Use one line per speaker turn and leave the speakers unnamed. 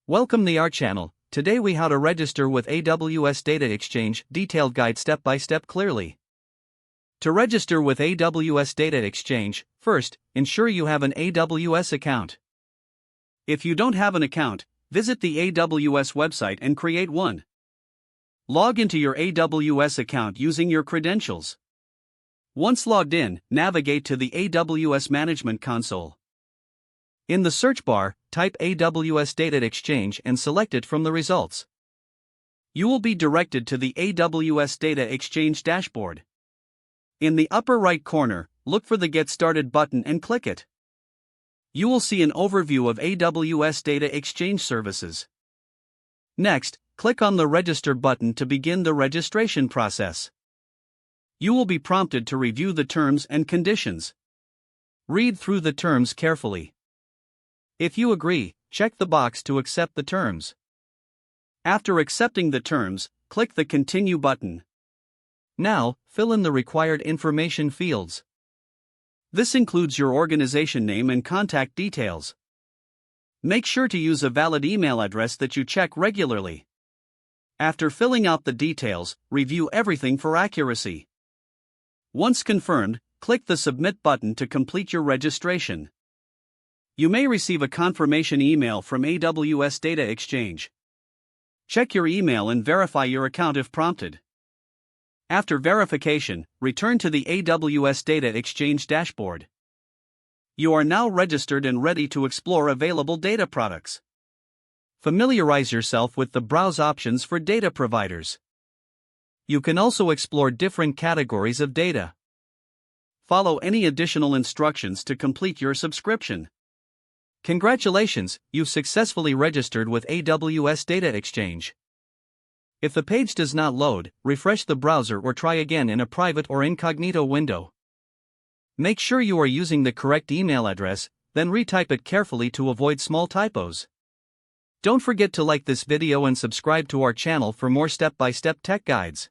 Welcome to our channel. Today we how to register with AWS Data Exchange, detailed guide step by step clearly. To register with AWS Data Exchange, first, ensure you have an AWS account. If you don't have an account, visit the AWS website and create one. Log into your AWS account using your credentials. Once logged in, navigate to the AWS Management Console. In the search bar, type AWS Data Exchange and select it from the results. You will be directed to the AWS Data Exchange dashboard. In the upper right corner, look for the Get Started button and click it. You will see an overview of AWS Data Exchange services. Next, click on the Register button to begin the registration process. You will be prompted to review the terms and conditions. Read through the terms carefully. If you agree, check the box to accept the terms. After accepting the terms, click the Continue button. Now, fill in the required information fields. This includes your organization name and contact details. Make sure to use a valid email address that you check regularly. After filling out the details, review everything for accuracy. Once confirmed, click the Submit button to complete your registration. You may receive a confirmation email from AWS Data Exchange. Check your email and verify your account if prompted. After verification, return to the AWS Data Exchange dashboard. You are now registered and ready to explore available data products. Familiarize yourself with the browse options for data providers. You can also explore different categories of data. Follow any additional instructions to complete your subscription. Congratulations, you've successfully registered with AWS Data Exchange. If the page does not load, refresh the browser or try again in a private or incognito window. Make sure you are using the correct email address, then retype it carefully to avoid small typos. Don't forget to like this video and subscribe to our channel for more step-by-step tech guides.